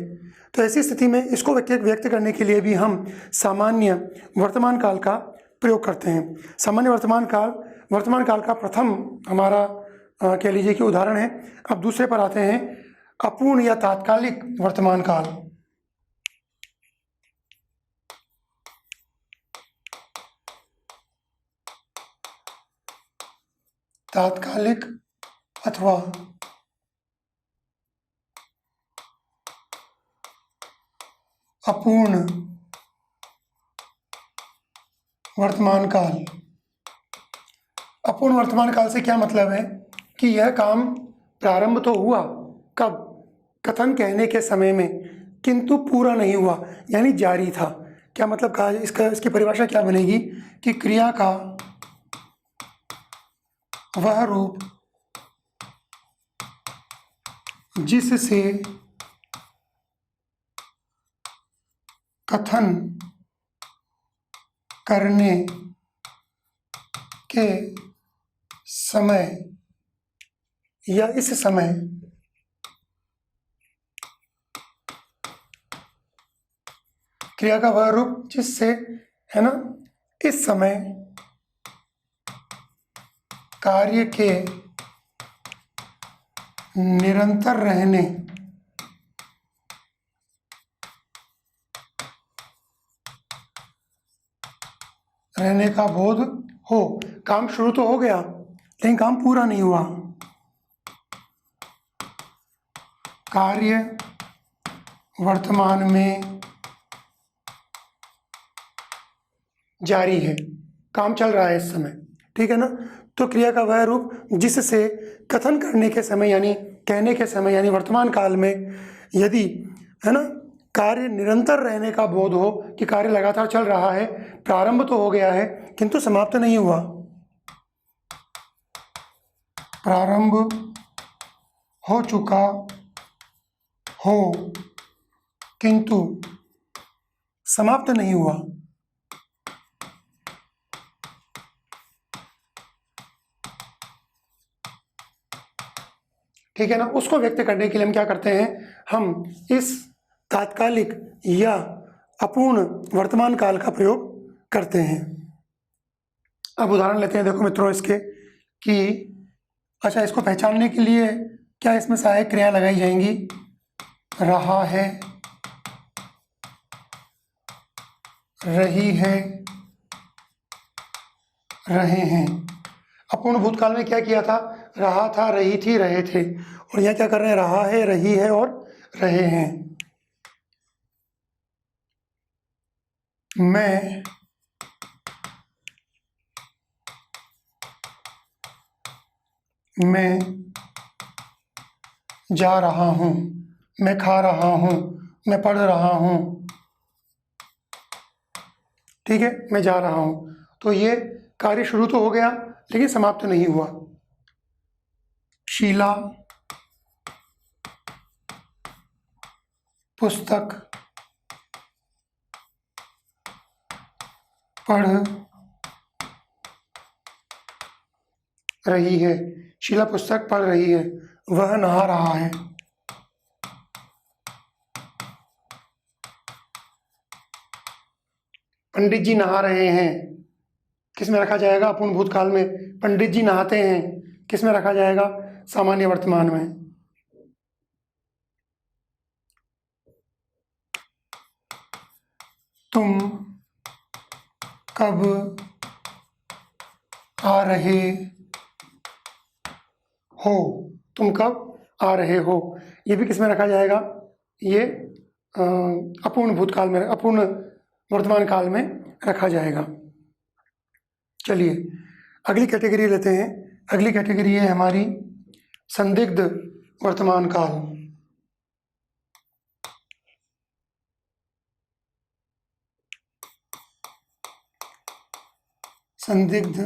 तो ऐसी स्थिति में इसको व्यक्त करने के लिए भी हम सामान्य वर्तमान काल का प्रयोग करते हैं। सामान्य वर्तमान काल का प्रथम हमारा कह लीजिए कि उदाहरण है। अब दूसरे पर आते हैं, अपूर्ण या तात्कालिक वर्तमान काल। तात्कालिक अथवा अपूर्ण वर्तमान काल। अपूर्ण वर्तमान काल से क्या मतलब है? कि यह काम प्रारंभ तो हुआ, कब? कथन कहने के समय में, किंतु पूरा नहीं हुआ, यानी जारी था। क्या मतलब कहा? इसकी परिभाषा क्या बनेगी? कि क्रिया का वह रूप जिससे कथन करने के समय या इस समय क्रिया का वह रूप जिससे, है ना, इस समय कार्य के निरंतर रहने रहने का बोध हो। काम शुरू तो हो गया लेकिन काम पूरा नहीं हुआ। कार्य वर्तमान में जारी है, काम चल रहा है इस समय, ठीक है ना। तो क्रिया का वह रूप जिससे कथन करने के समय यानी कहने के समय यानी वर्तमान काल में यदि, है ना, कार्य निरंतर रहने का बोध हो कि कार्य लगातार चल रहा है, प्रारंभ तो हो गया है किंतु समाप्त नहीं हुआ। प्रारंभ हो चुका हो किंतु समाप्त नहीं हुआ। ठीक है ना। उसको व्यक्त करने के लिए हम क्या करते हैं, हम इस तात्कालिक या अपूर्ण वर्तमान काल का प्रयोग करते हैं। अब उदाहरण लेते हैं, देखो मित्रों इसके कि अच्छा, इसको पहचानने के लिए क्या इसमें सहायक क्रिया लगाई जाएंगी। रहा है, रही है, रहे हैं। अपूर्ण भूतकाल में क्या किया था, रहा था, रही थी, रहे थे, और यहाँ क्या कर रहे हैं, रहा है, रही है और रहे हैं। मैं जा रहा हूँ, मैं खा रहा हूँ, मैं पढ़ रहा हूँ, ठीक है, मैं जा रहा हूँ। तो ये कार्य शुरू तो हो गया लेकिन समाप्त नहीं हुआ। शीला पुस्तक पढ़ रही है, शीला पुस्तक पढ़ रही है। वह नहा रहा है, पंडित जी नहा रहे हैं, किस में रखा जाएगा, अपूर्ण भूतकाल में। पंडित जी नहाते हैं, किस में रखा जाएगा, सामान्य वर्तमान में। तुम कब आ रहे हो, तुम कब आ रहे हो, ये भी किस में रखा जाएगा, ये अपूर्ण भूतकाल में, अपूर्ण वर्तमान काल में रखा जाएगा। चलिए अगली कैटेगरी लेते हैं। अगली कैटेगरी है हमारी संदिग्ध वर्तमान काल। संदिग्ध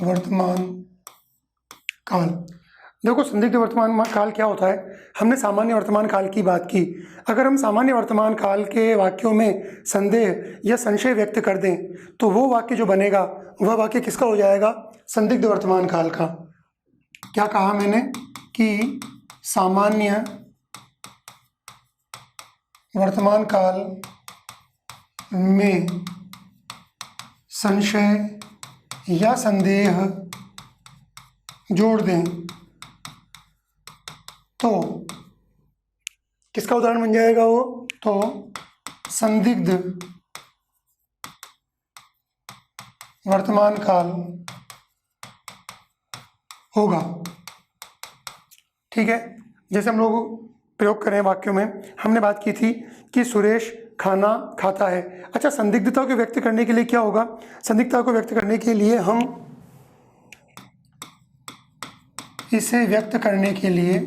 वर्तमान काल। देखो संदिग्ध वर्तमान काल क्या होता है, हमने सामान्य वर्तमान काल की बात की। अगर हम सामान्य वर्तमान काल के वाक्यों में संदेह या संशय व्यक्त कर दें तो वो वाक्य जो बनेगा वह वाक्य किसका हो जाएगा, संदिग्ध वर्तमान काल का। क्या कहा मैंने कि सामान्य वर्तमान काल में संशय या संदेह जोड़ दें तो किसका उदाहरण बन जाएगा वो, तो संदिग्ध वर्तमान काल होगा। ठीक है, जैसे हम लोग प्रयोग करें वाक्यों में, हमने बात की थी कि सुरेश खाना खाता है। अच्छा, संदिग्धता को व्यक्त करने के लिए क्या होगा, संदिग्धता को व्यक्त करने के लिए हम इसे व्यक्त करने के लिए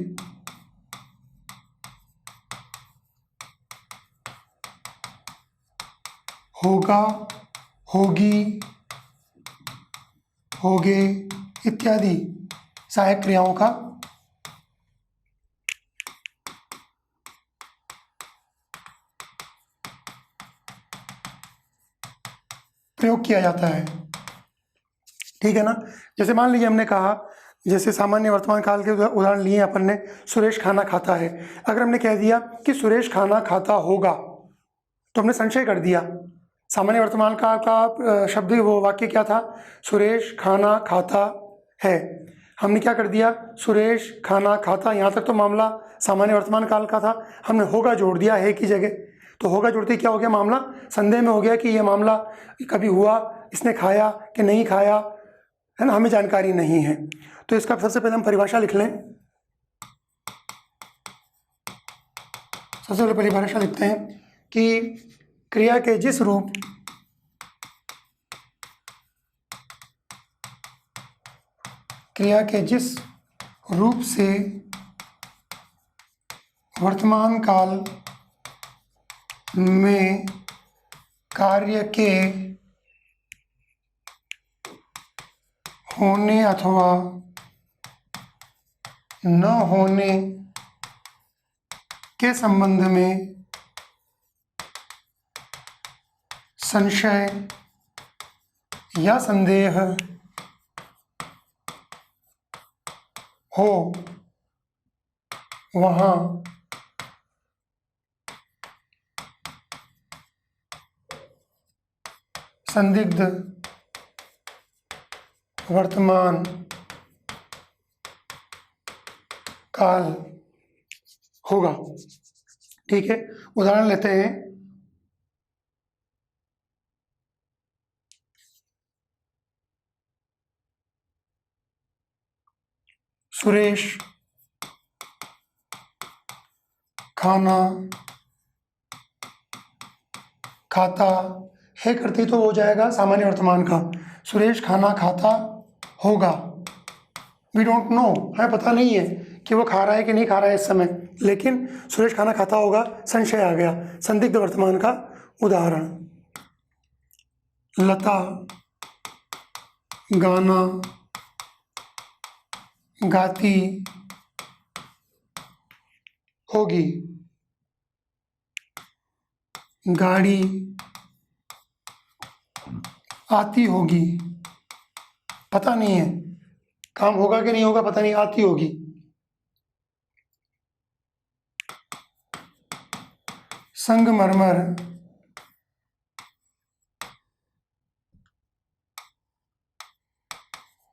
होगा, होगी, होगे इत्यादि सहायक क्रियाओं का प्रयोग किया जाता है। ठीक है ना। जैसे मान लीजिए हमने कहा, जैसे सामान्य वर्तमान काल के उदाहरण लिए अपन ने, सुरेश खाना खाता है। अगर हमने कह दिया कि सुरेश खाना खाता होगा तो हमने संशय कर दिया। सामान्य वर्तमान काल का शब्द वो वाक्य क्या था, सुरेश खाना खाता है। हमने क्या कर दिया, सुरेश खाना खाता, यहाँ तक तो मामला सामान्य वर्तमान काल का था, हमने होगा जोड़ दिया है की जगह। तो होगा जोड़ते क्या हो गया, मामला संदेह में हो गया कि ये मामला कभी हुआ, इसने खाया कि नहीं खाया, है ना, हमें जानकारी नहीं है। तो इसका सबसे पहले हम परिभाषा लिख लें। सबसे पहले परिभाषा लिखते हैं कि क्रिया के जिस रूप से वर्तमान काल में कार्य के होने अथवा न होने के संबंध में संशय या संदेह हो, वहाँ संदिग्ध वर्तमान काल होगा। ठीक है, उदाहरण लेते हैं। सुरेश खाना खाता है करती तो हो जाएगा सामान्य वर्तमान का। सुरेश खाना खाता होगा, वी डोंट नो, हमें पता नहीं है कि वो खा रहा है कि नहीं खा रहा है इस समय, लेकिन सुरेश खाना खाता होगा, संशय आ गया, संदिग्ध वर्तमान का उदाहरण। लता गाना गाती होगी, गाड़ी आती होगी, पता नहीं है, काम होगा कि नहीं होगा पता नहीं, आती होगी। संगमरमर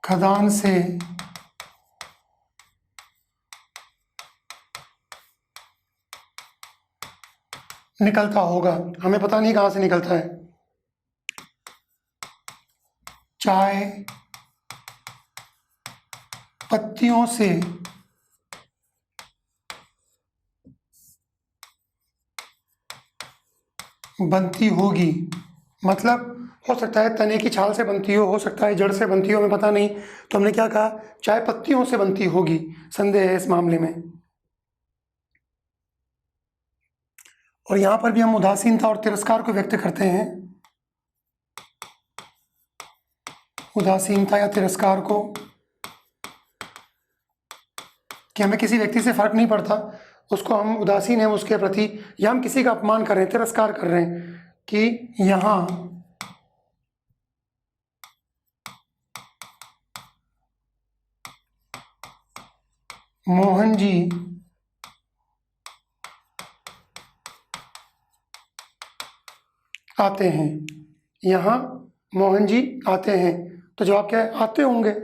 खदान से निकलता होगा, हमें पता नहीं कहाँ से निकलता है। चाय पत्तियों से बनती होगी, मतलब हो सकता है तने की छाल से बनती हो सकता है जड़ से बनती हो, हमें पता नहीं, तो हमने क्या कहा, चाय पत्तियों से बनती होगी, संदेह है इस मामले में। और यहाँ पर भी हम उदासीनता और तिरस्कार को व्यक्त करते हैं, उदासीनता या तिरस्कार को, कि हमें किसी व्यक्ति से फर्क नहीं पड़ता, उसको हम उदासीन हैं उसके प्रति, या हम किसी का अपमान कर रहे हैं, तिरस्कार कर रहे हैं, कि यहाँ मोहन जी आते हैं, यहाँ मोहन जी आते हैं, तो जवाब क्या है, आते होंगे।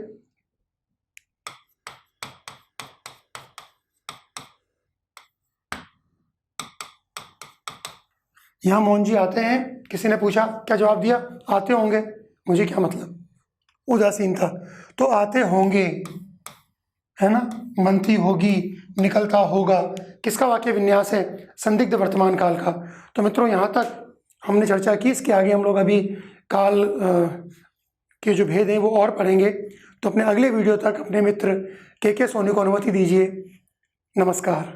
यहाँ मोहन जी आते हैं, किसी ने पूछा, क्या जवाब दिया, आते होंगे, मुझे क्या मतलब, उदासीन था। तो आते होंगे, है ना, बनती होगी, निकलता होगा, किसका वाक्य विन्यास है, संदिग्ध वर्तमान काल का। तो मित्रों यहाँ तक हमने चर्चा की, इसके आगे हम लोग अभी काल के जो भेद हैं वो और पढ़ेंगे। तो अपने अगले वीडियो तक अपने मित्र के सोनी को अनुमति दीजिए। नमस्कार।